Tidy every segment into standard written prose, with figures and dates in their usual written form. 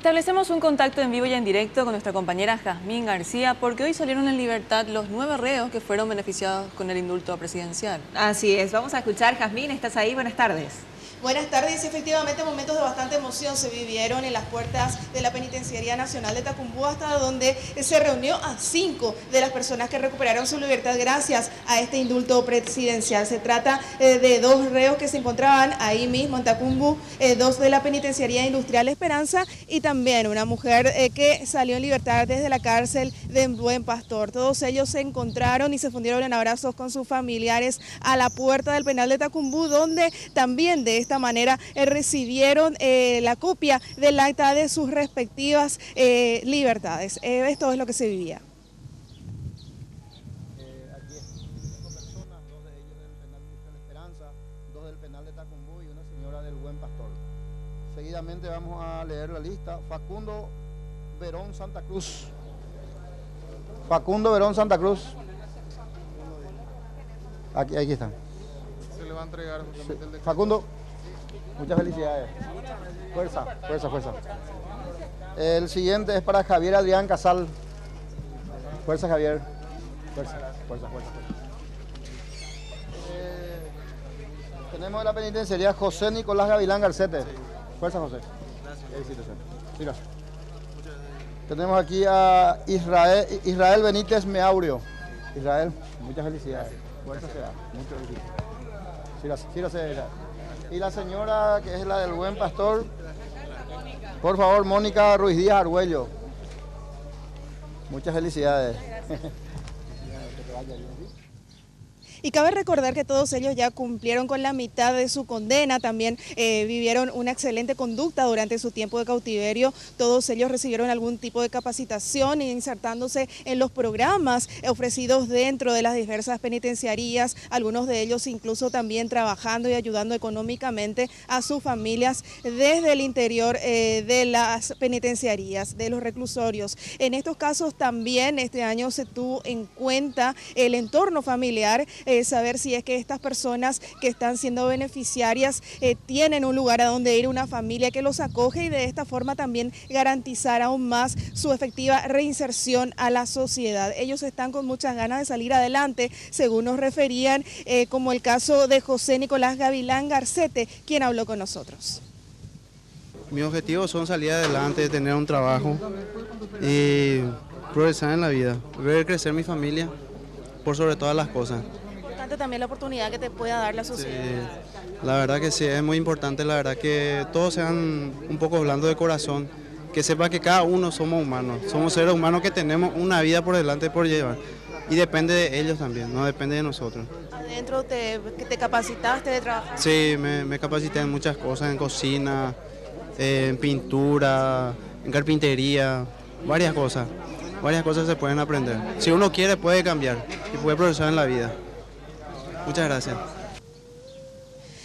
Establecemos un contacto en vivo y en directo con nuestra compañera Jazmín García porque hoy salieron en libertad los 9 reos que fueron beneficiados con el indulto presidencial. Así es, vamos a escuchar. Jazmín, ¿estás ahí? Buenas tardes. Buenas tardes, efectivamente momentos de bastante emoción se vivieron en las puertas de la Penitenciaría Nacional de Tacumbú, hasta donde se reunió a 5 de las personas que recuperaron su libertad gracias a este indulto presidencial. Se trata de 2 reos que se encontraban ahí mismo en Tacumbú, 2 de la Penitenciaría Industrial Esperanza y también una mujer que salió en libertad desde la cárcel de Buen Pastor. Todos ellos se encontraron y se fundieron en abrazos con sus familiares a la puerta del penal de Tacumbú, donde también de esta manera recibieron la copia del acta de sus respectivas libertades. Esto es lo que se vivía. Aquí 5 personas, 2 de ellos del penal Industrial Esperanza, 2 del penal de Tacumbú y una señora del Buen Pastor. Seguidamente vamos a leer la lista. Facundo Verón Santa Cruz. Facundo Verón Santa Cruz. Aquí están. Se le va a entregar justamente el decreto. Facundo, muchas felicidades. Fuerza, fuerza, fuerza. El siguiente es para Javier Adrián Casal. Fuerza, Javier. Fuerza, fuerza, fuerza, fuerza. Tenemos de la penitenciaría José Nicolás Gavilán Garcete. Fuerza, José. Gracias. Tenemos aquí a Israel Benítez Meaurio. Israel, muchas felicidades. Fuerza será. Muchas felicidades. Y la señora que es la del Buen Pastor, por favor, Mónica Ruiz Díaz Argüello. Muchas felicidades. Y cabe recordar que todos ellos ya cumplieron con la mitad de su condena, también vivieron una excelente conducta durante su tiempo de cautiverio. Todos ellos recibieron algún tipo de capacitación e insertándose en los programas ofrecidos dentro de las diversas penitenciarías, algunos de ellos incluso también trabajando y ayudando económicamente a sus familias desde el interior de las penitenciarías, de los reclusorios. En estos casos también este año se tuvo en cuenta el entorno familiar, saber si es que estas personas que están siendo beneficiarias tienen un lugar a donde ir, una familia que los acoge y de esta forma también garantizar aún más su efectiva reinserción a la sociedad. Ellos están con muchas ganas de salir adelante, según nos referían, como el caso de José Nicolás Gavilán Garcete, quien habló con nosotros. Mis objetivos son salir adelante, tener un trabajo y progresar en la vida, ver crecer mi familia por sobre todas las cosas. También la oportunidad que te pueda dar la sociedad. Sí, la verdad que sí, es muy importante, la verdad que todos sean un poco blandos de corazón, que sepa que cada uno somos humanos, somos seres humanos que tenemos una vida por delante por llevar y depende de ellos también, no depende de nosotros. ¿Adentro te capacitaste de trabajar? Sí, me capacité en muchas cosas, en cocina, en pintura, en carpintería, varias cosas se pueden aprender. Si uno quiere puede cambiar y puede progresar en la vida. Muchas gracias.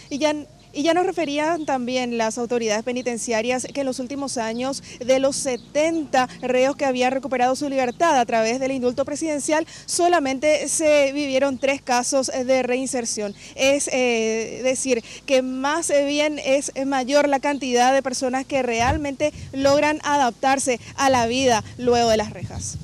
Y ya nos referían también las autoridades penitenciarias que en los últimos años, de los 70 reos que habían recuperado su libertad a través del indulto presidencial, solamente se vivieron 3 casos de reinserción. Es decir, que más bien es mayor la cantidad de personas que realmente logran adaptarse a la vida luego de las rejas.